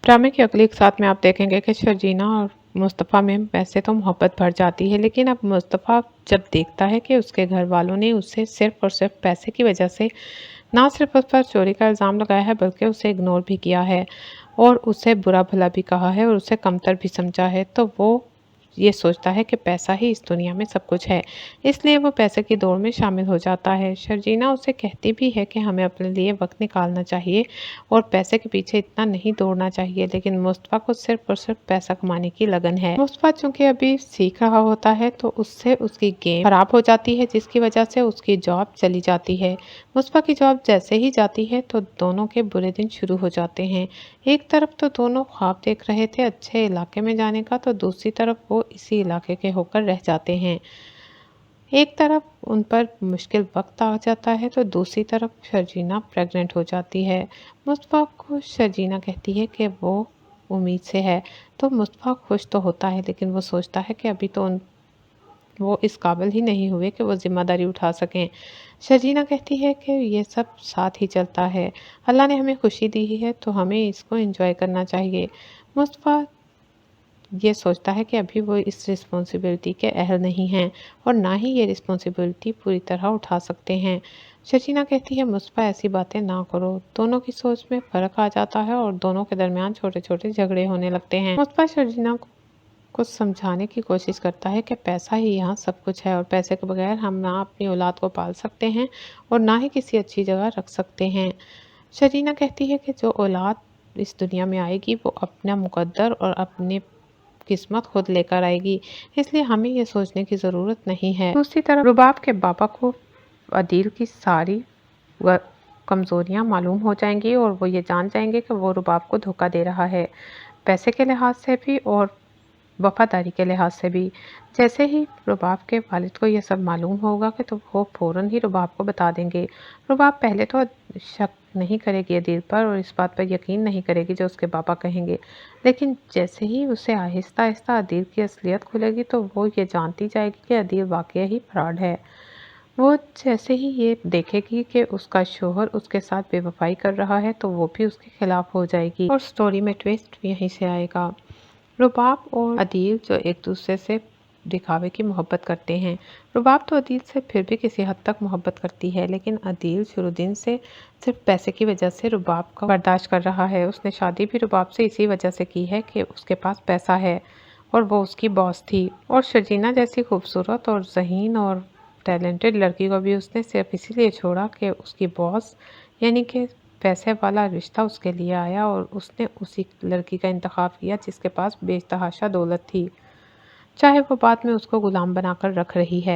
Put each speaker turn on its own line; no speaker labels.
ड्रामे की अगली एक साथ में आप देखेंगे कि शर्जीना और मुस्तफ़ा में वैसे तो मोहब्बत बढ़ जाती है, लेकिन अब मुस्तफ़ा जब देखता है कि उसके घर वालों ने उसे सिर्फ और सिर्फ पैसे की वजह से ना सिर्फ उस पर चोरी का इल्ज़ाम लगाया है, बल्कि उसे इग्नोर भी किया है और उसे बुरा भला भी कहा है और उसे कमतर भी समझा है, तो वो ये सोचता है कि पैसा ही इस दुनिया में सब कुछ है। इसलिए वो पैसे की दौड़ में शामिल हो जाता है। शर्जीना उसे कहती भी है कि हमें अपने लिए वक्त निकालना चाहिए और पैसे के पीछे इतना नहीं दौड़ना चाहिए, लेकिन मुस्तफ़ा को सिर्फ और सिर्फ पैसा कमाने की लगन है। मुस्तफ़ा चूंकि अभी सीख रहा होता है तो उससे उसकी गेम खराब हो जाती है, जिसकी वजह से उसकी जॉब चली जाती है। मुस्तफ़ा की जॉब जैसे ही जाती है तो दोनों के बुरे दिन शुरू हो जाते हैं। एक तरफ तो दोनों ख्वाब देख रहे थे अच्छे इलाके में जाने का, तो दूसरी तरफ वो इसी इलाके के होकर रह जाते हैं। एक तरफ उन पर मुश्किल वक्त आ जाता है तो दूसरी तरफ शर्जीना प्रेग्नेंट हो जाती है। मुस्तफ़ा को शर्जीना कहती है कि वो उम्मीद से है, तो मुस्तफ़ा खुश तो होता है, लेकिन वो सोचता है कि अभी तो वो इस काबिल ही नहीं हुए कि वो ज़िम्मेदारी उठा सकें। शर्जीना कहती है कि ये सब साथ ही चलता है। अल्लाह ने हमें खुशी दी है तो हमें इसको एंजॉय करना चाहिए। मुस्तफ़ा ये सोचता है कि अभी वो इस रिस्पॉन्सिबिलिटी के अहल नहीं हैं और ना ही ये रिस्पॉन्सिबिलिटी पूरी तरह उठा सकते हैं। शर्जीना कहती है मुस्तफ़ा ऐसी बातें ना करो। दोनों की सोच में फ़र्क आ जाता है और दोनों के दरमियान छोटे छोटे झगड़े होने लगते हैं। मुस्तफ़ा शर्जीना को समझाने की कोशिश करता है कि पैसा ही यहाँ सब कुछ है और पैसे के बगैर हम ना अपनी औलाद को पाल सकते हैं और ना ही किसी अच्छी जगह रख सकते हैं। शरीना कहती है कि जो औलाद इस दुनिया में आएगी वो अपना मुकद्दर और अपनी किस्मत खुद लेकर आएगी, इसलिए हमें ये सोचने की ज़रूरत नहीं है। दूसरी तरफ रुबाब के पापा को अदील की सारी कमज़ोरियाँ मालूम हो जाएंगी और वो ये जान जाएंगे कि वो रुबाब को धोखा दे रहा है, पैसे के लिहाज से भी और वफादारी के लिहाज से भी। जैसे ही रुबाब के वालिद को यह सब मालूम होगा कि तो वो फ़ौरन ही रुबाब को बता देंगे। रुबाब पहले तो शक नहीं करेगी अदील पर और इस बात पर यकीन नहीं करेगी जो उसके पापा कहेंगे, लेकिन जैसे ही उसे आहिस्ता आहिस्ता अदील की असलियत खुलेगी तो वो ये जानती जाएगी कि अदील वाकई ही फ्रॉड है। वो जैसे ही ये देखेगी कि उसका शोहर उसके साथ बेवफाई कर रहा है तो वो भी उसके खिलाफ हो जाएगी और स्टोरी में ट्विस्ट यहीं से आएगा। रुबाब और अदील जो एक दूसरे से दिखावे की मोहब्बत करते हैं। रुबाब तो अदील से फिर भी किसी हद तक मोहब्बत करती है, लेकिन अदील शुरू दिन से सिर्फ पैसे की वजह से रुबाब को बर्दाश्त कर रहा है। उसने शादी भी रुबाब से इसी वजह से की है कि उसके पास पैसा है और वो उसकी बॉस थी। और शर्जीना जैसी खूबसूरत और ज़हीन और टैलेंटेड लड़की को भी उसने सिर्फ इसीलिए छोड़ा कि उसकी बॉस यानी कि पैसे वाला रिश्ता उसके लिए आया और उसने उसी लड़की का इंतखाब किया जिसके पास बेतहाशा दौलत थी, चाहे वो बाद में उसको गुलाम बनाकर रख रही है।